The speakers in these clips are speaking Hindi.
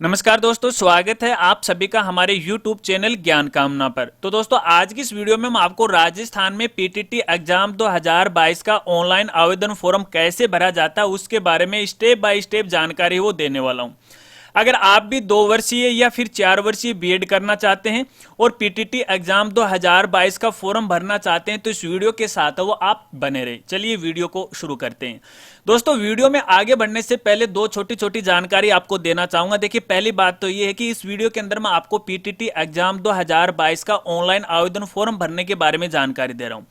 नमस्कार दोस्तों, स्वागत है आप सभी का हमारे YouTube चैनल ज्ञान कामना पर। तो दोस्तों आज की इस वीडियो में मैं आपको राजस्थान में पीटीटी एग्जाम 2022 का ऑनलाइन आवेदन फॉर्म कैसे भरा जाता है उसके बारे में स्टेप बाय स्टेप जानकारी वो देने वाला हूं। अगर आप भी 2 वर्षीय या फिर 4 वर्षीय बीएड करना चाहते हैं और पीटीटी एग्जाम 2022 का फॉर्म भरना चाहते हैं तो इस वीडियो के साथ वो आप बने रहे। चलिए वीडियो को शुरू करते हैं। दोस्तों वीडियो में आगे बढ़ने से पहले 2 छोटी छोटी जानकारी आपको देना चाहूंगा। देखिए पहली बात तो ये है कि इस वीडियो के अंदर मैं आपको पीटीटी एग्जाम 2022 का ऑनलाइन आवेदन फॉर्म भरने के बारे में जानकारी दे रहा हूं।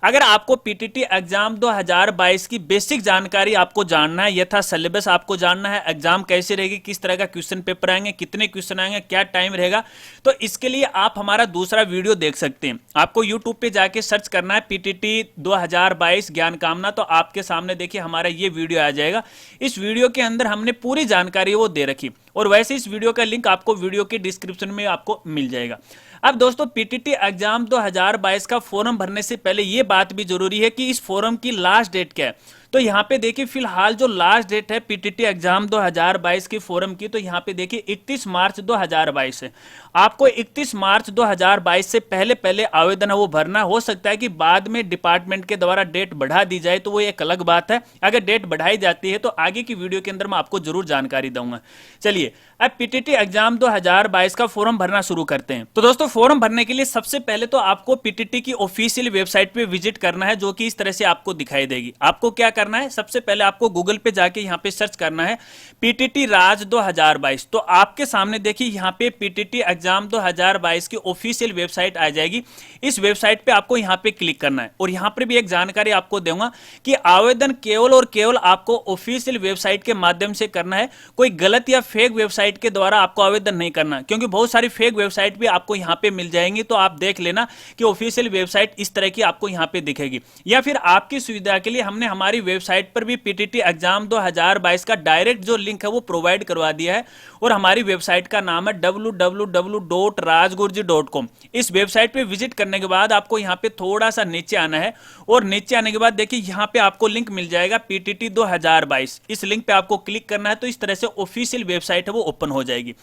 अगर आपको पीटीटी एग्जाम 2022 की बेसिक जानकारी आपको जानना है, यथा सिलेबस आपको जानना है, एग्जाम कैसे रहेगी, किस तरह का क्वेश्चन पेपर आएंगे, कितने क्वेश्चन आएंगे, क्या टाइम रहेगा, तो इसके लिए आप हमारा दूसरा वीडियो देख सकते हैं। आपको यूट्यूब पे जाके सर्च करना है पीटीटी 2022 ज्ञान कामना, तो आपके सामने देखिए हमारा ये वीडियो आ जाएगा। इस वीडियो के अंदर हमने पूरी जानकारी वो दे रखी और वैसे इस वीडियो का लिंक आपको वीडियो के डिस्क्रिप्शन में आपको मिल जाएगा। अब दोस्तों पीटीटी एग्जाम 2022 का फॉर्म भरने से पहले यह बात भी जरूरी है कि इस फॉर्म की लास्ट डेट क्या है। तो यहां पे देखिए फिलहाल जो लास्ट डेट है पीटीटी एग्जाम 2022 के फॉर्म की, तो यहां पे देखिए 31 मार्च 2022 है। आपको 31 मार्च 2022 से पहले पहले आवेदन है वो भरना। हो सकता है कि बाद में डिपार्टमेंट के द्वारा डेट बढ़ा दी जाए तो वो एक अलग बात है। अगर डेट बढ़ाई जाती है तो आगे की वीडियो के अंदर मैं आपको जरूर जानकारी दूंगा। चलिए अब पीटीटी एग्जाम 2022 का फॉर्म भरना शुरू करते हैं। तो दोस्तों फॉर्म भरने के लिए सबसे पहले तो आपको पीटीटी की ऑफिशियल वेबसाइट पे विजिट करना है, जो कि इस तरह से आपको दिखाई देगी। आपको क्या करना है, सबसे पहले आपको गूगल पे जाके यहाँ पे सर्च करना है पीटीटी राज 2022। तो आपके सामने देखिए यहाँ पे पीटीटी एग्जाम 2022 की ऑफिशियल वेबसाइट आ जाएगी। इस वेबसाइट पे आपको यहाँ पे क्लिक करना है और यहाँ पर भी एक जानकारी आपको दूंगा कि आवेदन केवल और केवल आपको ऑफिशियल वेबसाइट के माध्यम से करना है। कोई गलत या फेक वेबसाइट के द्वारा आपको आवेदन नहीं करना, क्योंकि बहुत सारी फेक वेबसाइट भी आपको यहां पे मिल जाएंगी। तो आप देख लेना कि ऑफिशियल वेबसाइट इस तरह की आपको यहां पे दिखेगी। या फिर आपकी सुविधा के लिए हमने हमारी वेबसाइट पर भी पीटीटी एग्जाम 2022 का डायरेक्ट जो लिंक है वो प्रोवाइड करवा दिया है और हमारी वेबसाइट का नाम है www.rajgurji.com। इस वेबसाइट पे विजिट करने के बाद आपको यहां पे थोड़ा सा नीचे आना है और नीचे आने के बाद देखिए यहां पे आपको लिंक मिल जाएगा पीटीटी 2022। इस लिंक पे आपको क्लिक करना है। तो इस तरह से ऑफिशियल वेबसाइट है वो ओपन हो जाएगी।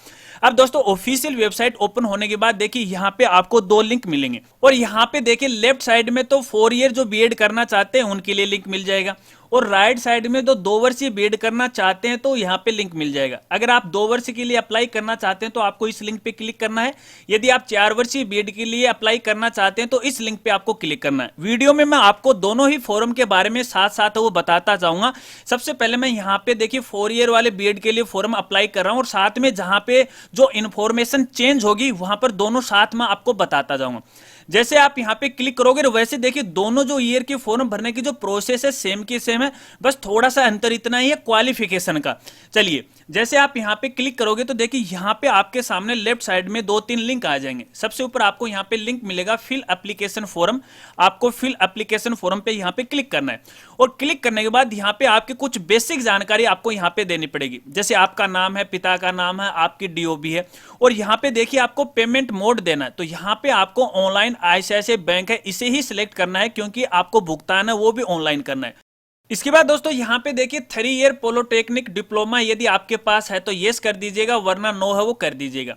अब दोस्तों ऑफिशियल वेबसाइट ओपन होने के बाद देखिए यहां पे आपको 2 लिंक मिलेंगे और यहां पे देखिए लेफ्ट साइड में तो 4 ईयर जो बीएड करना चाहते हैं उनके लिए लिंक मिल जाएगा और राइट साइड में तो 2 वर्षीय बीएड करना चाहते हैं तो यहां पे लिंक मिल जाएगा। अगर आप 2 वर्ष के लिए अप्लाई करना चाहते हैं तो आपको इस लिंक पे क्लिक करना है। यदि आप 4 वर्षीय बीएड के लिए अप्लाई करना चाहते हैं तो इस लिंक पे आपको क्लिक करना है। वीडियो में मैं आपको दोनों ही फॉर्म के बारे में साथ साथ वो बताता जाऊंगा। सबसे पहले मैं यहाँ पे देखिए 4 ईयर वाले बीएड के लिए फॉर्म अप्लाई कर रहा हूँ और साथ में जहां पे जो इंफॉर्मेशन चेंज होगी वहां पर दोनों साथ में आपको बताता जाऊंगा। जैसे आप यहां पे क्लिक करोगे वैसे देखिए दोनों जो ईयर के फॉर्म भरने की जो प्रोसेस है सेम की सेम है, बस थोड़ा सा अंतर इतना ही है क्वालिफिकेशन का। चलिए जैसे आप यहां पे क्लिक करोगे तो देखिए यहां पे आपके सामने लेफ्ट साइड में 2-3 लिंक आ जाएंगे। सबसे ऊपर आपको यहां पे लिंक मिलेगा फिल एप्लीकेशन फॉर्म। आपको फिल एप्लीकेशन फॉर्म पे यहां पे क्लिक करना है और क्लिक करने के बाद यहां पे आपकी कुछ बेसिक जानकारी आपको यहां पे देनी पड़ेगी। जैसे आपका नाम है, पिता का नाम है, आपकी डीओबी है और यहां पे देखिए आपको पेमेंट मोड देना है। तो यहां पे आपको ऑनलाइन आईसीआईसीआई बैंक है इसे ही सिलेक्ट करना है, क्योंकि आपको भुगतान है वो भी ऑनलाइन करना है। इसके बाद दोस्तों यहां पे देखिए 3 ईयर पॉलिटेक्निक डिप्लोमा यदि आपके पास है तो यस कर दीजिएगा, वरना नो है वो कर दीजिएगा।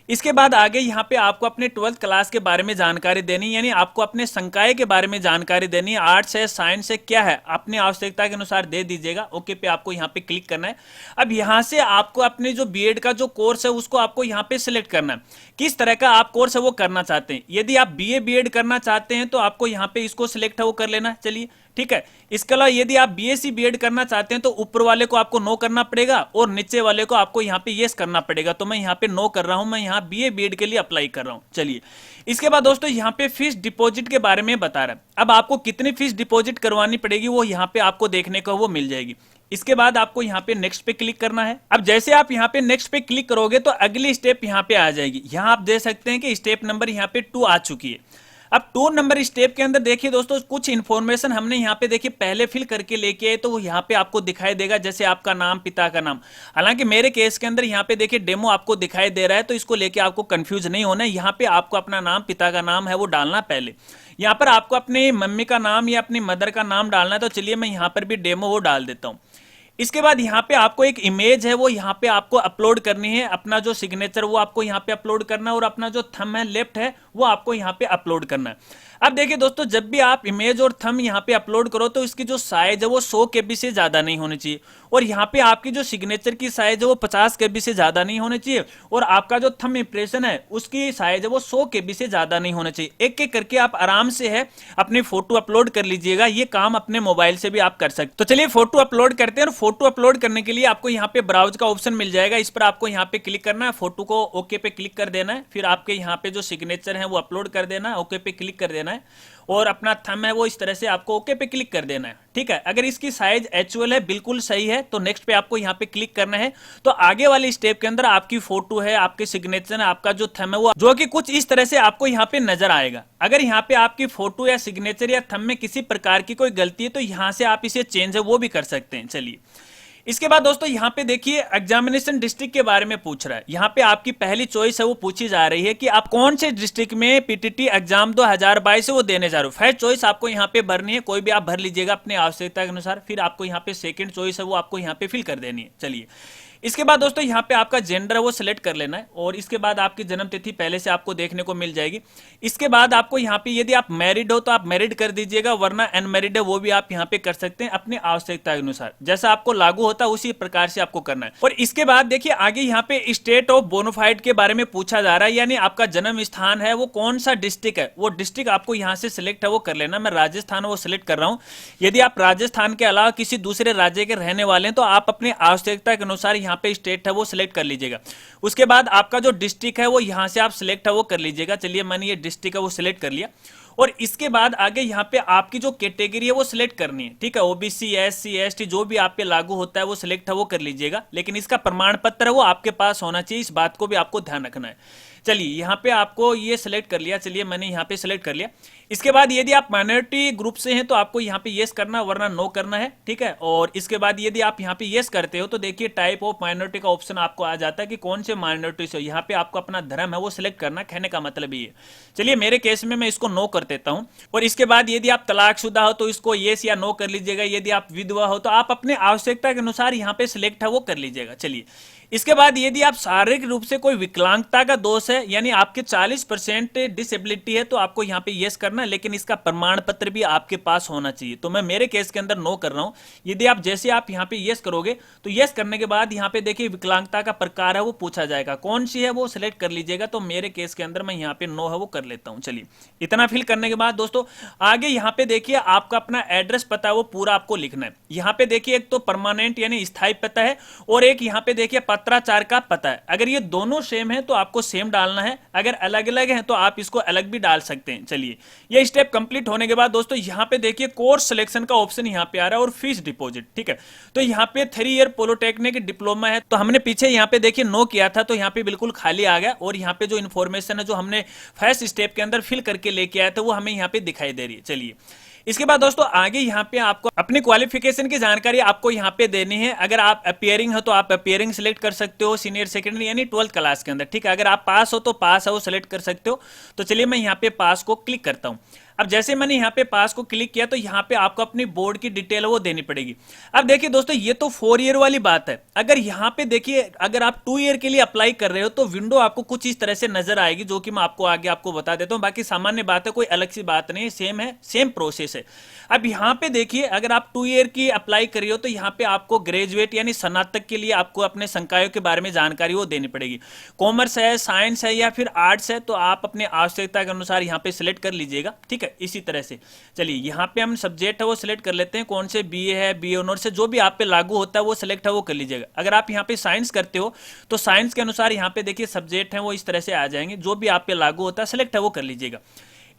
इसके बाद आगे यहाँ पे आपको अपने 12th क्लास के बारे में जानकारी देनी, यानी आपको अपने संकाय के बारे में जानकारी देनी है। आर्ट्स है, साइंस है, क्या है अपनी आवश्यकता के अनुसार दे दीजिएगा। ओके पे आपको यहाँ पे क्लिक करना है। अब यहाँ से आपको अपने जो बीएड का जो कोर्स है उसको आपको यहाँ पे सिलेक्ट करना है, किस तरह का आप कोर्स है वो करना चाहते हैं। यदि आप बीए बीएड करना चाहते हैं तो आपको यहाँ पे इसको सिलेक्ट है वो कर लेना। चलिए ठीक है। इसके अलावा यदि आप बीएससी बीएड करना चाहते हैं तो ऊपर वाले को आपको नो करना पड़ेगा और नीचे वाले को आपको यहाँ पे यस करना पड़ेगा। तो मैं यहाँ पे नो कर रहा हूं, मैं यहाँ बीए बीएड के लिए अप्लाई कर रहा हूं। चलिए इसके बाद दोस्तों यहाँ पे फीस डिपॉजिट के बारे में बता रहा है। अब आपको कितनी फीस डिपॉजिट करवानी पड़ेगी वो यहाँ पे आपको देखने को वो मिल जाएगी। इसके बाद आपको यहाँ पे नेक्स्ट पे क्लिक करना है। अब जैसे आप यहाँ पे नेक्स्ट पे क्लिक करोगे तो अगली स्टेप यहाँ पे आ जाएगी। यहाँ आप देख सकते हैं कि स्टेप नंबर यहाँ पे 2 आ चुकी है। अब 2 नंबर स्टेप के अंदर देखिए दोस्तों कुछ इंफॉर्मेशन हमने यहाँ पे देखिए पहले फिल करके लेके आए, तो वो यहाँ पे आपको दिखाई देगा। जैसे आपका नाम, पिता का नाम। हालांकि मेरे केस के अंदर यहाँ पे देखिए डेमो आपको दिखाई दे रहा है, तो इसको लेके आपको कंफ्यूज नहीं होना है। यहाँ पे आपको अपना नाम, पिता का नाम है वो डालना पहले। यहाँ पर आपको अपनी मम्मी का नाम या अपनी मदर का नाम डालना है। तो चलिए मैं यहाँ पर भी डेमो वो डाल देता हूँ। इसके बाद यहाँ पे आपको एक इमेज है वो यहाँ पे आपको अपलोड करनी है, अपना जो सिग्नेचर वो आपको यहाँ पे अपलोड करना है और अपना जो थंब है लेफ्ट है वो आपको यहाँ पे अपलोड करना है। अब देखिए दोस्तों, जब भी आप इमेज और थंब यहाँ पे अपलोड करो तो इसकी जो साइज है वो 100 KB से ज्यादा नहीं होनी चाहिए, और यहाँ पे आपकी जो सिग्नेचर की साइज है वो 50 KB से ज्यादा नहीं होनी चाहिए, और आपका जो थंब इंप्रेशन है उसकी साइज है वो 100 KB से ज्यादा नहीं होना चाहिए। एक एक करके आप आराम से है अपनी फोटो अपलोड कर लीजिएगा, ये काम अपने मोबाइल से भी आप कर सकते। तो चलिए फोटो अपलोड करते हैं, और फोटो अपलोड करने के लिए आपको यहाँ पे ब्राउज का ऑप्शन मिल जाएगा, इस पर आपको यहाँ पे क्लिक करना है, फोटो को ओके पे क्लिक कर देना है, फिर आपके यहाँ पे जो सिग्नेचर है वो अपलोड कर देना है, ओके पे क्लिक कर देना है, और अपना थंब है वो इस तरह से आपको ओके पे क्लिक कर देना है। ठीक है, अगर इसकी साइज एक्चुअल है, बिल्कुल सही है, तो नेक्स्ट पे आपको यहाँ पे क्लिक करना है। तो आगे वाले स्टेप के अंदर आपकी फोटो है, आपके सिग्नेचर है, आपका जो थंब है वो जो कि कुछ इस तरह से आपको यहाँ पे नजर आएगा। अगर यहाँ पे आपकी फोटो या सिग्नेचर या थंब में किसी प्रकार की कोई गलती है तो यहाँ से आप इसे चेंज है वो भी कर सकते हैं। चलिए, इसके बाद दोस्तों यहाँ पे देखिए एग्जामिनेशन डिस्ट्रिक्ट के बारे में पूछ रहा है। यहाँ पे आपकी पहली चॉइस है वो पूछी जा रही है कि आप कौन से डिस्ट्रिक्ट में पीटीटी एग्जाम 2022 है वो देने जा रहे हो। फर्स्ट चॉइस आपको यहाँ पे भरनी है, कोई भी आप भर लीजिएगा अपनी आवश्यकता के अनुसार। फिर आपको यहाँ पे सेकंड चॉइस है वो आपको यहाँ पे फिल कर देनी है। चलिए, इसके बाद दोस्तों यहाँ पे आपका जेंडर है वो सिलेक्ट कर लेना है, और इसके बाद आपकी जन्म तिथि पहले से आपको देखने को मिल जाएगी। इसके बाद आपको यहाँ पे यदि आप मैरिड हो तो आप मैरिड कर दीजिएगा, वरना अनमैरिड है वो भी आप यहाँ पे कर सकते हैं अपनी आवश्यकता के अनुसार, जैसा आपको लागू होता है उसी प्रकार से आपको करना है। और इसके बाद देखिए आगे यहाँ पे स्टेट ऑफ बोनाफाइड के बारे में पूछा जा रहा है, यानी आपका जन्म स्थान है वो कौन सा डिस्ट्रिक्ट है, वो डिस्ट्रिक्ट आपको यहाँ से सिलेक्ट है वो कर लेना। मैं राजस्थान वो सिलेक्ट कर रहा हूँ। यदि आप राजस्थान के अलावा किसी दूसरे राज्य के रहने वाले हैं तो आप अपनी आवश्यकता के अनुसार यहाँ पे स्टेट है वो सिलेक्ट कर लीजिएगा। उसके बाद आपका जो डिस्ट्रिक्ट है वो यहाँ से आप सिलेक्ट है वो कर लीजिएगा। चलिए, मैंने ये डिस्ट्रिक्ट है वो सिलेक्ट कर लिया, और इसके बाद आगे यहाँ पे आपकी जो कैटेगरी है वो सिलेक्ट करनी है। ठीक है, ओबीसी, एससी, एसटी जो भी आप पे लागू होता है वो सिलेक्ट है वो कर लीजिएगा, लेकिन इसका प्रमाण पत्र है वो आपके पास होना चाहिए, इस बात को भी आपको ध्यान रखना है। चलिए, यहाँ पे आपको ये सिलेक्ट कर लिया। चलिए, मैंने यहाँ पे सिलेक्ट कर लिया। इसके बाद यदि आप माइनॉरिटी ग्रुप से हैं तो आपको यहाँ पे येस करना वरना नो करना है। ठीक है, और इसके बाद यदि आप यहाँ पे येस करते हो तो देखिए टाइप ऑफ माइनॉरिटी का ऑप्शन आपको आ जाता है कि कौन से माइनॉरिटी से हो। यहाँ पे आपको अपना धर्म है वो सिलेक्ट करना, कहने का मतलब ये। चलिए, मेरे केस में मैं इसको नो कर देता हूँ। और इसके बाद यदि आप तलाकशुदा हो तो इसको येस या नो कर लीजिएगा। यदि आप विधवा हो तो आप अपने आवश्यकता के अनुसार यहाँ पे सिलेक्ट है वो कर लीजिएगा। चलिए, इसके बाद यदि आप शारीरिक रूप से कोई विकलांगता का दोष है, यानी आपके 40% डिसेबिलिटी है, तो आपको यहाँ पे यस करना है, लेकिन इसका प्रमाण पत्र भी आपके पास होना चाहिए। तो मैं मेरे केस के अंदर नो कर रहा हूं। यदि आप जैसे आप यहाँ पे यस करोगे तो यस करने के बाद यहाँ पे देखिए विकलांगता का प्रकार है वो पूछा जाएगा, कौन सी है वो सिलेक्ट कर लीजिएगा। तो मेरे केस के अंदर मैं यहाँ पे नो है वो कर लेता हूँ। चलिए, इतना फिल करने के बाद दोस्तों आगे यहाँ पे देखिए आपका अपना एड्रेस पता है वो पूरा आपको लिखना है। यहाँ पे देखिए एक तो परमानेंट यानी स्थायी पता है, और एक यहाँ पे देखिए पत्राचार का पता है। अगर ये दोनों सेम है तो आपको सेम डालना है, अगर अलग अलग है तो आप इसको अलग भी डाल सकते हैं। चलिए, ये स्टेप कंप्लीट होने के बाद दोस्तों यहाँ पे देखिए कोर्स सिलेक्शन का ऑप्शन यहाँ पे आ रहा है और फीस डिपॉजिट। ठीक है, तो यहाँ पे 3 ईयर पॉलिटेक्निक डिप्लोमा है, तो हमने पीछे यहाँ पे देखिए नो किया था तो यहाँ पे बिल्कुल खाली आ गया, और यहाँ पे जो इन्फॉर्मेशन है जो हमने फर्स्ट स्टेप के अंदर फिल करके लेके आया था वो हमें यहाँ पे दिखाई दे रही है। चलिए, इसके बाद दोस्तों आगे यहाँ पे आपको अपनी क्वालिफिकेशन की जानकारी आपको यहाँ पे देनी है। अगर आप अपियरिंग हो तो आप अपियरिंग सिलेक्ट कर सकते हो, सीनियर सेकेंडरी यानी 12th क्लास के अंदर। ठीक है, अगर आप पास हो तो पास है वो सिलेक्ट कर सकते हो। तो चलिए, मैं यहाँ पे पास को क्लिक करता हूँ। अब जैसे मैंने यहाँ पे पास को क्लिक किया तो यहाँ पे आपको अपनी बोर्ड की डिटेल वो देनी पड़ेगी। अब देखिए दोस्तों, ये तो 4 ईयर वाली बात है। अगर यहाँ पे देखिए अगर आप 2 ईयर के लिए अप्लाई कर रहे हो तो विंडो आपको कुछ इस तरह से नजर आएगी, जो कि मैं आपको आगे आपको बता देता हूँ। बाकी सामान्य बात है, कोई अलग सी बात नहीं, सेम है, सेम प्रोसेस है। अब यहाँ पे देखिए अगर आप 2 ईयर की अप्लाई कर रहे हो तो यहाँ पे आपको ग्रेजुएट यानी स्नातक के लिए आपको अपने संकायों के बारे में जानकारी वो देनी पड़ेगी। कॉमर्स है, साइंस है या फिर आर्ट्स है, तो आप अपने आवश्यकता के अनुसार यहाँ पे सिलेक्ट कर लीजिएगा। ठीक है, इसी तरह से। चलिए, यहाँ पे हम सब्जेक्ट है वो सिलेक्ट कर लेते हैं, कौन से बीए है, बीए ऑनर्स है, जो भी आप पे लागू होता है वो सिलेक्ट है वो कर लीजिएगा। अगर आप यहाँ पे साइंस करते हो तो साइंस के अनुसार यहाँ पे देखिए सब्जेक्ट है वो इस तरह से आ जाएंगे, जो भी आप पे लागू होता है सिलेक्ट है वो कर लीजिएगा।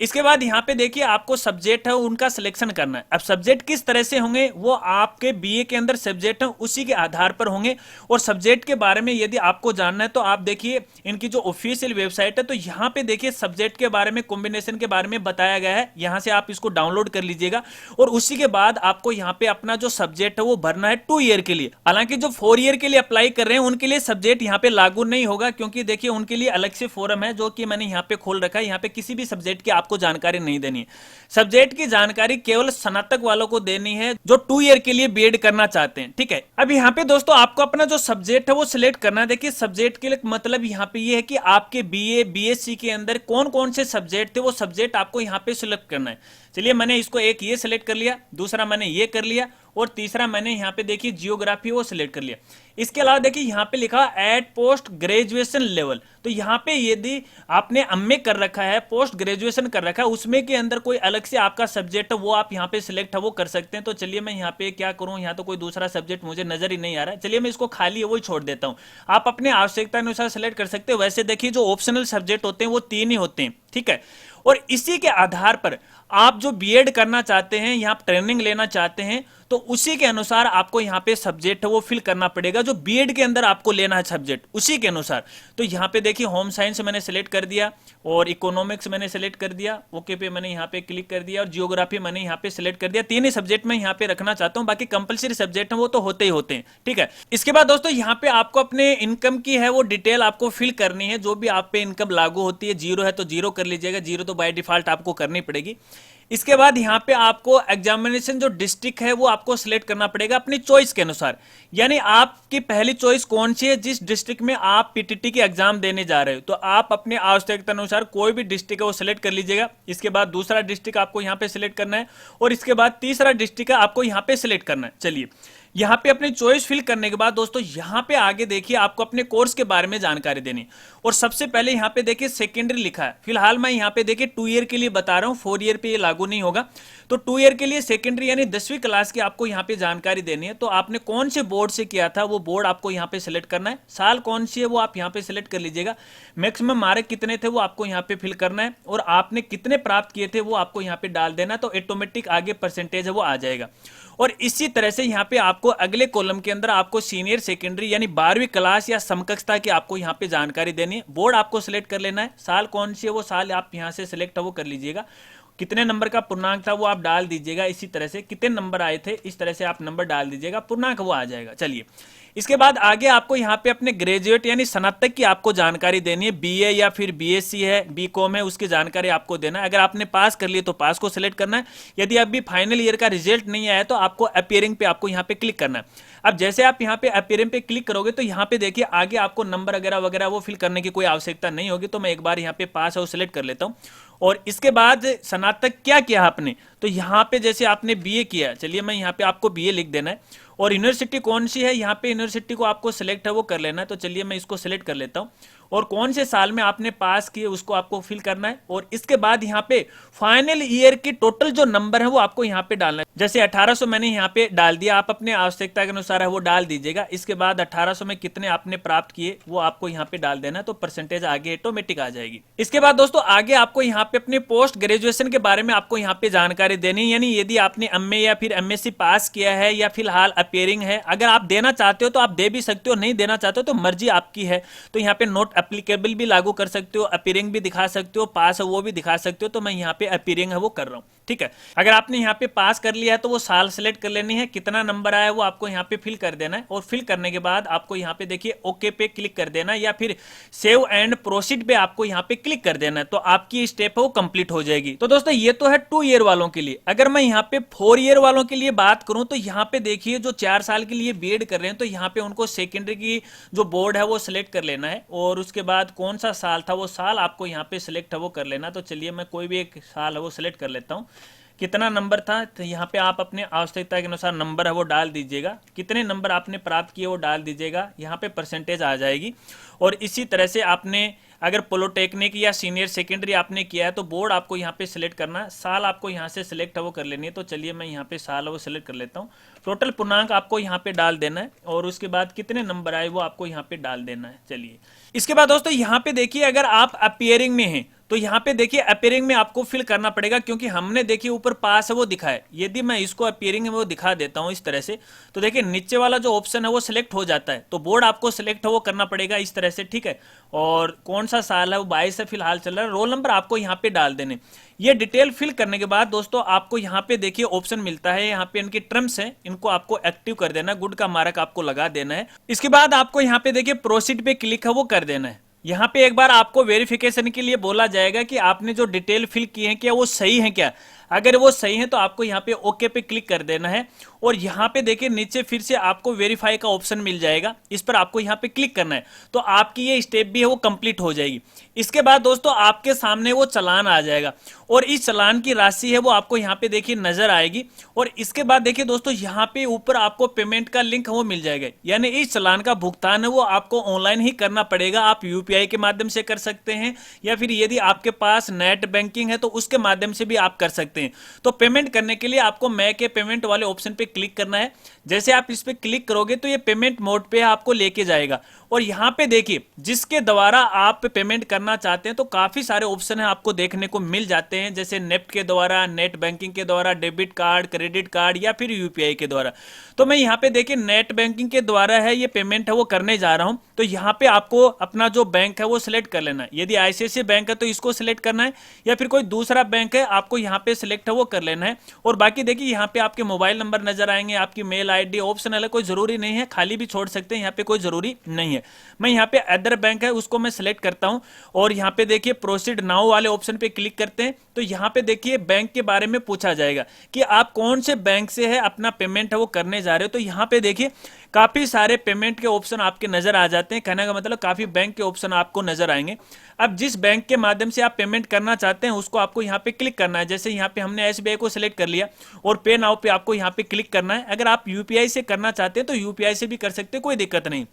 इसके बाद यहाँ पे देखिए आपको सब्जेक्ट है उनका सिलेक्शन करना है। अब सब्जेक्ट किस तरह से होंगे, वो आपके बीए के अंदर सब्जेक्ट है उसी के आधार पर होंगे। और सब्जेक्ट के बारे में यदि आपको जानना है तो आप देखिए इनकी जो ऑफिशियल वेबसाइट है, तो यहाँ पे देखिए सब्जेक्ट के बारे में, कॉम्बिनेशन के बारे में बताया गया है। यहाँ से आप इसको डाउनलोड कर लीजिएगा, और उसी के बाद आपको यहाँ पे अपना जो सब्जेक्ट है वो भरना है 2 ईयर के लिए। हालांकि जो 4 ईयर के लिए अप्लाई कर रहे हैं उनके लिए सब्जेक्ट यहाँ पे लागू नहीं होगा, क्योंकि देखिए उनके लिए अलग से फॉर्म है जो कि मैंने यहाँ पे खोल रखा है। यहाँ पे किसी भी सब्जेक्ट के आपको जानकारी नहीं देनी है। सब्जेक्ट की जानकारी केवल स्नातक वालों को देनी है जो 2 ईयर के लिए बीएड करना चाहते हैं, ठीक है। अब यहाँ पे दोस्तों आपको अपना जो सब्जेक्ट है वो सिलेक्ट करना है। देखिए सब्जेक्ट के लिए मतलब यहाँ पे ये है कि आपके बीए बीएससी के अंदर कौन कौन से सब्जेक्ट थे वो सब्जेक्ट आपको यहाँ पे सिलेक्ट करना है। चलिए मैंने इसको एक ये सिलेक्ट कर लिया, दूसरा मैंने ये कर लिया और तीसरा मैंने यहाँ पे देखिए जियोग्राफी वो सिलेक्ट कर लिया। इसके अलावा देखिए यहाँ पे लिखा एट पोस्ट ग्रेजुएशन लेवल, तो यहाँ पे यदि आपने एमए कर रखा है, पोस्ट ग्रेजुएशन कर रखा है, उसमें के अंदर कोई अलग से आपका सब्जेक्ट है वो आप यहाँ पे सिलेक्ट है वो कर सकते हैं। तो चलिए मैं यहाँ पे क्या करूँ, यहाँ तो कोई दूसरा सब्जेक्ट मुझे नजर ही नहीं आ रहा है, चलिए मैं इसको खाली है वही छोड़ देता हूँ। आप अपने आवश्यकता अनुसार सिलेक्ट कर सकते हो। वैसे देखिए जो ऑप्शनल सब्जेक्ट होते हैं वो 3 ही होते हैं, ठीक है। और इसी के आधार पर आप जो बीएड करना चाहते हैं, यहाँ ट्रेनिंग लेना चाहते हैं, तो उसी के अनुसार आपको यहाँ पे सब्जेक्ट है वो फिल करना पड़ेगा जो बीएड के अंदर आपको लेना है सब्जेक्ट, उसी के अनुसार। तो यहाँ पे देखिए होम साइंस मैंने सेलेक्ट कर दिया और इकोनॉमिक्स मैंने सेलेक्ट कर दिया, ओके पे मैंने यहाँ पे क्लिक कर दिया और जियोग्राफी मैंने यहाँ पे सेलेक्ट कर दिया। 3 ही सब्जेक्ट मैं यहाँ पे रखना चाहता हूँ, बाकी कंपलसरी सब्जेक्ट है वो तो होते ही होते हैं, ठीक है। इसके बाद दोस्तों यहाँ पे आपको अपने इनकम की है वो डिटेल आपको फिल करनी है, जो भी आप पे इनकम लागू होती है। 0 है तो 0 कर लीजिएगा, 0 तो बाय डिफॉल्ट आपको करनी पड़ेगी। इसके बाद यहाँ पे आपको एग्जामिनेशन जो डिस्ट्रिक्ट है वो आपको सिलेक्ट करना पड़ेगा अपनी चॉइस के अनुसार, यानी आपकी पहली चॉइस कौन सी है, जिस डिस्ट्रिक्ट में आप पीटीटी की एग्जाम देने जा रहे हो, तो आप अपने आवश्यकता अनुसार कोई भी डिस्ट्रिक्ट है वो सिलेक्ट कर लीजिएगा। इसके बाद दूसरा डिस्ट्रिक्ट आपको यहाँ पे सिलेक्ट करना है और इसके बाद तीसरा डिस्ट्रिक्ट आपको यहाँ पे सिलेक्ट करना है। चलिए यहाँ पे अपनी चॉइस फिल करने के बाद दोस्तों यहाँ पे आगे देखिए आपको अपने कोर्स के बारे में जानकारी देनी। और सबसे पहले यहाँ पे देखिए सेकेंडरी लिखा है, फिलहाल मैं यहाँ पे देखिए 2 ईयर के लिए बता रहा हूँ, 4 ईयर पे ये लागू नहीं होगा। तो 2 ईयर के लिए सेकेंडरी यानी 10वीं क्लास की आपको यहाँ पे जानकारी देनी है। तो आपने कौन से बोर्ड से किया था वो बोर्ड आपको यहाँ पे सिलेक्ट करना है, साल कौन सी है वो आप यहाँ पे सिलेक्ट कर लीजिएगा, मैक्सिमम मार्क कितने थे वो आपको यहाँ पे फिल करना है और आपने कितने प्राप्त किए थे वो आपको यहाँ पे डाल देना, तो ऑटोमेटिक आगे परसेंटेज है वो आ जाएगा। और इसी तरह से यहाँ पे आपको अगले कॉलम के अंदर आपको सीनियर सेकेंडरी यानी 12वीं क्लास या समकक्षता की आपको यहाँ पे जानकारी देनी है। बोर्ड आपको सिलेक्ट कर लेना है, साल कौन सी है वो साल आप यहाँ से सिलेक्ट है वो कर लीजिएगा, कितने नंबर का पूर्णांक था वो आप डाल दीजिएगा, इसी तरह से कितने नंबर आए थे इस तरह से आप नंबर डाल दीजिएगा, पूर्णांक वो आ जाएगा। चलिए इसके बाद आगे आपको यहाँ पे अपने ग्रेजुएट यानी स्नातक की आपको जानकारी देनी है, बीए या फिर बीएससी है, बीकॉम है, उसकी जानकारी आपको देना है। अगर आपने पास कर लिया तो पास को सिलेक्ट करना है, यदि अभी फाइनल ईयर का रिजल्ट नहीं आया तो आपको अपीयरिंग पे आपको यहाँ पे क्लिक करना है। अब जैसे आप यहाँ पे अपीयरिंग पे क्लिक करोगे तो यहाँ पे देखिए आगे आपको नंबर वगैरह वगैरह वो फिल करने की कोई आवश्यकता नहीं होगी, तो मैं एक बार यहाँ पे पास है वो सिलेक्ट कर लेता हूँ। और इसके बाद स्नातक क्या किया आपने, तो यहाँ पे जैसे आपने बीए किया, चलिए मैं यहाँ पे आपको बीए लिख देना है और यूनिवर्सिटी कौन सी है यहाँ पे यूनिवर्सिटी को आपको सिलेक्ट है वो कर लेना है। तो चलिए मैं इसको सिलेक्ट कर लेता हूँ और कौन से साल में आपने पास किए उसको आपको फिल करना है। और इसके बाद यहाँ पे फाइनल ईयर की टोटल जो नंबर है वो आपको यहाँ पे डालना है, जैसे 1800 मैंने यहाँ पे डाल दिया, आप अपने आवश्यकता के अनुसार है वो डाल दीजिएगा। इसके बाद 1800 में कितने आपने प्राप्त किए वो आपको यहाँ पे डाल देना, तो परसेंटेज आगे ऑटोमेटिक आ जाएगी। इसके बाद दोस्तों आगे आपको यहाँ पे अपने पोस्ट ग्रेजुएशन के बारे में आपको यहाँ पे जानकारी देनी, यानी यदि आपने एमए या फिर एमएससी पास किया है या फिलहाल अपीयरिंग है, अगर आप देना चाहते हो तो आप दे भी सकते हो, नहीं देना चाहते हो तो मर्जी आपकी है। तो यहाँ पे नोट एप्लीकेबल भी लागू कर सकते हो, अपीयरिंग भी दिखा सकते हो, पास है वो भी दिखा सकते हो, तो मैं यहाँ पे अपीयरिंग है वो कर रहा हूँ, ठीक है। अगर आपने यहाँ पे पास कर लिया है तो वो साल सेलेक्ट कर लेनी है, कितना नंबर आया वो आपको यहाँ पे फिल कर देना है और फिल करने के बाद आपको यहाँ पे देखिए ओके पे क्लिक कर देना या फिर सेव एंड प्रोसीड पे आपको यहाँ पे क्लिक कर देना है, तो आपकी स्टेप है वो कंप्लीट हो जाएगी। तो दोस्तों ये तो है 2 ईयर वालों के लिए। अगर मैं यहाँ पे 4 ईयर वालों के लिए बात करूं तो यहाँ पे देखिए जो 4 साल के लिए बीएड कर रहे हैं तो यहाँ पे उनको सेकेंडरी की जो बोर्ड है वो सिलेक्ट कर लेना है और उसके बाद कौन सा साल था वो साल आपको यहाँ पे सिलेक्ट है वो कर लेना। तो चलिए मैं कोई भी एक साल है वो सिलेक्ट कर लेता हूँ, कितना नंबर था, तो यहाँ पे आप अपने आवश्यकता के अनुसार नंबर है वो डाल दीजिएगा, कितने नंबर आपने प्राप्त किए वो डाल दीजिएगा, यहाँ पे परसेंटेज आ जाएगी। और इसी तरह से आपने अगर पॉलिटेक्निक या सीनियर सेकेंडरी आपने किया है तो बोर्ड आपको यहाँ पे सिलेक्ट करना है, साल आपको यहाँ से सिलेक्ट है वो कर लेनी है। तो चलिए मैं यहाँ पे साल है वो सिलेक्ट कर लेता हूँ, टोटल पूर्णांक आपको यहाँ पे डाल देना है और उसके बाद कितने नंबर आए वो आपको यहाँ पे डाल देना है। चलिए इसके बाद दोस्तों यहाँ पे देखिए अगर आप अपीयरिंग में हैं तो यहाँ पे देखिए अपीयरिंग में आपको फिल करना पड़ेगा, क्योंकि हमने देखिए ऊपर पास है वो दिखा है। यदि मैं इसको अपीयरिंग में वो दिखा देता हूँ इस तरह से, तो देखिए नीचे वाला जो ऑप्शन है वो सिलेक्ट हो जाता है, तो बोर्ड आपको सिलेक्ट है वो करना पड़ेगा इस तरह से, ठीक है। और कौन सा साल है वो 22 है फिलहाल चल रहा है, रोल नंबर आपको यहाँ पे डाल देने। ये डिटेल फिल करने के बाद दोस्तों आपको यहाँ पे देखिए ऑप्शन मिलता है, यहाँ पे इनकी टर्म्स हैं, इनको आपको एक्टिव कर देना, गुड का मार्क आपको लगा देना है। इसके बाद आपको यहाँ पे देखिए प्रोसीड पे क्लिक है वो कर देना है। यहाँ पे एक बार आपको वेरिफिकेशन के लिए बोला जाएगा कि आपने जो डिटेल फिल की है क्या वो सही है क्या। अगर वो सही है तो आपको यहाँ पे ओके पे क्लिक कर देना है और यहाँ पे देखिए नीचे फिर से आपको वेरीफाई का ऑप्शन मिल जाएगा, इस पर आपको यहाँ पे क्लिक करना है तो आपकी ये स्टेप भी है वो कंप्लीट हो जाएगी। इसके बाद दोस्तों आपके सामने वो चालान आ जाएगा और इस चालान की राशि है वो आपको यहाँ पे देखिए नजर आएगी। और इसके बाद देखिए दोस्तों यहाँ पे ऊपर आपको पेमेंट का लिंक वो मिल जाएगा, यानी इस चालान का भुगतान है वो आपको ऑनलाइन ही करना पड़ेगा। आप यूपीआई के माध्यम से कर सकते हैं या फिर यदि आपके पास नेट बैंकिंग है तो उसके माध्यम से भी आप कर सकते हैं। तो पेमेंट करने के लिए आपको मेक ए पेमेंट वाले ऑप्शन पे क्लिक करना है। जैसे आप इस पे क्लिक करोगे तो ये पेमेंट मोड पे आपको लेके जाएगा और यहाँ पे देखिए जिसके द्वारा आप पेमेंट करना चाहते हैं तो काफी सारे ऑप्शन है आपको देखने को मिल जाते हैं, जैसे नेफ्ट के द्वारा, नेट बैंकिंग के द्वारा, डेबिट कार्ड, क्रेडिट कार्ड या फिर यूपीआई के द्वारा। तो मैं यहाँ पे देखिए नेट बैंकिंग के द्वारा है ये पेमेंट है वो करने जा रहा हूं। तो यहाँ पे आपको अपना जो बैंक है वो सिलेक्ट कर लेना है। यदि आईसीआईसीआई बैंक है तो इसको सिलेक्ट करना है या फिर कोई दूसरा बैंक है आपको यहाँ पे सिलेक्ट है वो कर लेना है। और बाकी देखिए यहाँ पे आपके मोबाइल नंबर नजर आएंगे, आपकी मेल आईडी ऑप्शनल है, कोई जरूरी नहीं है, खाली भी छोड़ सकते हैं, यहाँ पे कोई जरूरी नहीं है। मैं यहाँ पे अदर बैंक है उसको मैं सिलेक्ट करता हूँ और यहाँ पे देखिए प्रोसीड नाउ वाले ऑप्शन पे क्लिक करते हैं तो यहाँ पे देखिए बैंक के बारे में पूछा जाएगा कि आप कौन से बैंक से है अपना पेमेंट है वो करने जा रहे हो। तो यहाँ पे देखिए काफी सारे पेमेंट के ऑप्शन आपके नजर आ जाते हैं, कहने का मतलब काफी बैंक के ऑप्शन आपको नजर आएंगे। अब जिस बैंक के माध्यम से आप पेमेंट करना चाहते हैं उसको आपको यहाँ पे क्लिक करना है। जैसे यहाँ पे हमने एसबीआई को सिलेक्ट कर लिया और पे नाउ पे आपको यहाँ पे क्लिक करना है। अगर आप यूपीआई से करना चाहते हैं तो यूपीआई से भी कर सकते हैं, कोई दिक्कत नहीं।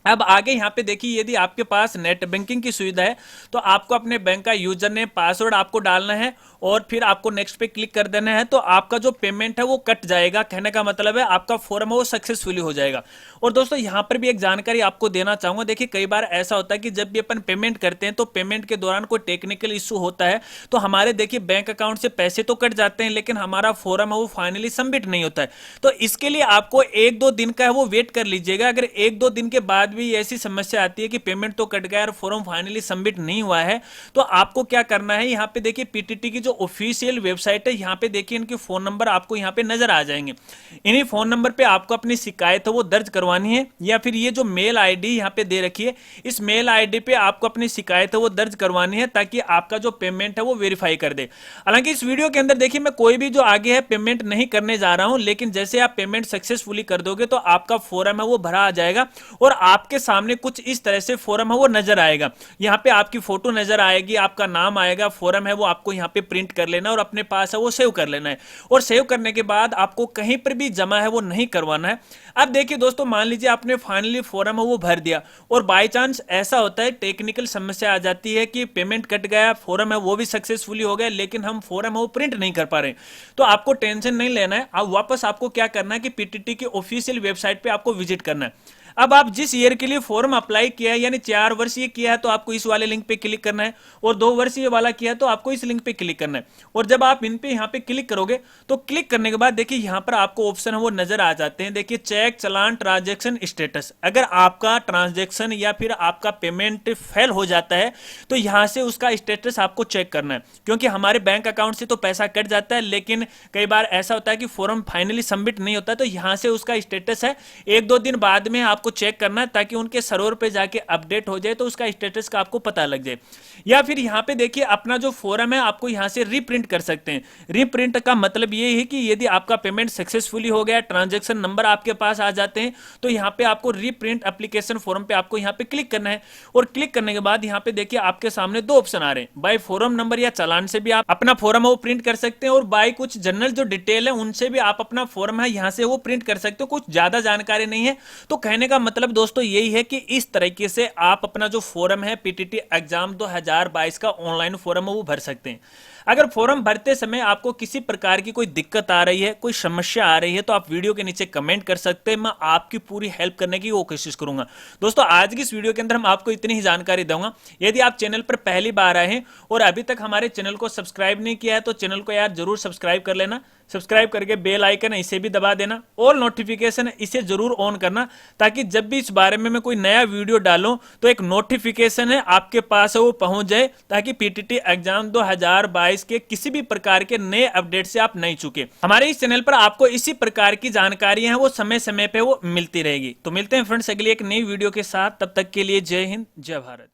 अब आगे यहाँ पे देखिए यदि आपके पास नेट बैंकिंग की सुविधा है तो आपको अपने बैंक का यूजर नेम पासवर्ड आपको डालना है और फिर आपको नेक्स्ट पे क्लिक कर देना है तो आपका जो पेमेंट है वो कट जाएगा। कहने का मतलब है आपका फॉर्म है वो सक्सेसफुली हो जाएगा। और दोस्तों यहाँ पर भी एक जानकारी आपको देना चाहूंगा, देखिए कई बार ऐसा होता है कि जब भी अपन पेमेंट करते हैं तो पेमेंट के दौरान कोई टेक्निकल इशू होता है तो हमारे देखिए बैंक अकाउंट से पैसे तो कट जाते हैं लेकिन हमारा फॉर्म है वो फाइनली सबमिट नहीं होता है। तो इसके लिए आपको 1-2 दिन का है वो वेट कर लीजिएगा। अगर 1-2 दिन के बाद भी ऐसी समस्या आती है कि पेमेंट तो कट गया और फॉर्म फाइनली सबमिट नहीं हुआ है तो आपको क्या करना है, यहाँ पे देखिए पीटीटी की जो ऑफिशियल वेबसाइट है यहाँ पे देखिए इनके फोन नंबर आपको यहाँ पे नजर आ जाएंगे। इन्हीं फोन नंबर पे आपको अपनी शिकायत है वो दर्ज करवानी है या फिर ये जो मेल आईडी यहाँ पे दे रखी है इस मेल आईडी पे आपको अपनी शिकायत है वो दर्ज करवानी है ताकि आपका जो पेमेंट है वो वेरीफाई कर दे। हालांकि इस वीडियो के अंदर देखिए मैं कोई भी जो आगे है पेमेंट नहीं करने जा रहा हूं, लेकिन जैसे आप पेमेंट सक्सेसफुली कर दोगे तो आपका फॉर्म है वो भरा आ जाएगा और आपके सामने कुछ इस तरह से फॉर्म है वो नजर आएगा। यहाँ पे आपकी फोटो नजर आएगी, आपका नाम आएगा, फॉर्म है वो आपको यहाँ पे प्रिंट कर लेना और अपने पास है वो सेव कर लेना है। और सेव करने के बाद आपको कहीं पर भी जमा है वो नहीं करवाना है। अब देखिए दोस्तों मान लीजिए आपने फाइनली फॉर्म है वो भर दिया और बाय चांस ऐसा होता है टेक्निकल समस्या आ जाती है कि पेमेंट कट गया, फॉर्म है वो भी सक्सेसफुली हो गया लेकिन हम फॉर्म है वो प्रिंट नहीं कर पा रहे, तो आपको टेंशन नहीं लेना है। अब वापस आपको क्या करना है कि पीटीटी की ऑफिशियल वेबसाइट पे आपको विजिट करना है। अब आप जिस ईयर के लिए फॉर्म अप्लाई किया है यानी 4 वर्षीय किया है तो आपको इस वाले लिंक पे क्लिक करना है और 2 वर्षीय वाला किया है तो आपको इस लिंक पे क्लिक करना है। और जब आप इन पे यहाँ पे क्लिक करोगे तो क्लिक करने के बाद देखिए यहाँ पर आपको ऑप्शन है वो नजर आ जाते हैं। देखिए चेक चालान ट्रांजेक्शन स्टेटस, अगर आपका ट्रांजेक्शन या फिर आपका पेमेंट फेल हो जाता है तो यहाँ से उसका स्टेटस आपको चेक करना है, क्योंकि हमारे बैंक अकाउंट से तो पैसा कट जाता है लेकिन कई बार ऐसा होता है कि फॉर्म फाइनली सबमिट नहीं होता है। तो यहाँ से उसका स्टेटस है 1-2 दिन बाद में आपको चेक करना है ताकि उनके सर्वर पे जाके अपडेट हो जाए तो उसका स्टेटस का आपको पता लग जाए। या फिर यहाँ पे देखिए अपना जो फॉर्म है आपको यहाँ से रीप्रिंट कर सकते हैं। रीप्रिंट का मतलब ये है कि यदि आपका पेमेंट सक्सेसफुली हो गया, ट्रांजैक्शन नंबर आपके पास आ जाते हैं तो यहाँ पे आपको रीप्रिंट एप्लीकेशन फॉर्म पे आपको यहाँ पे क्लिक करना है। और क्लिक करने के बाद यहाँ पे देखिए आपके सामने 2 ऑप्शन आ रहे हैं, बाय फॉर्म नंबर या चालान से भी आप अपना फॉर्म है वो प्रिंट कर सकते हैं और बाय कुछ जनरल जो डिटेल है उनसे भी आप अपना फॉर्म है यहाँ से वो प्रिंट कर सकते हो। कुछ ज्यादा जानकारी नहीं है। तो कहने का मतलब दोस्तों यही है कि इस तरीके से आप अपना जो फॉर्म है पीटीटी एग्जाम 2022 का ऑनलाइन फॉर्म है वो भर सकते हैं। अगर फॉर्म भरते समय आपको किसी प्रकार की कोई दिक्कत आ रही है, कोई समस्या आ रही है तो आप वीडियो के नीचे कमेंट कर सकते हैं, मैं आपकी पूरी हेल्प करने की वो कोशिश करूंगा। दोस्तों आज की इस वीडियो के अंदर हम आपको इतनी ही जानकारी दूंगा। यदि आप चैनल पर पहली बार आए हैं और अभी तक हमारे चैनल को सब्सक्राइब नहीं किया है तो चैनल को यार जरूर सब्सक्राइब कर लेना। सब्सक्राइब करके बेल आइकन है इसे भी दबा देना, ऑल नोटिफिकेशन इसे जरूर ऑन करना ताकि जब भी इस बारे में मैं कोई नया वीडियो डालूं तो एक नोटिफिकेशन है आपके पास है वो पहुंच जाए ताकि पीटीटी एग्जाम 2022 के किसी भी प्रकार के नए अपडेट से आप नहीं चुके। हमारे इस चैनल पर आपको इसी प्रकार की जानकारियां हैं वो समय समय पे वो मिलती रहेगी। तो मिलते हैं फ्रेंड्स अगली एक नई वीडियो के साथ, तब तक के लिए जय हिंद जय भारत।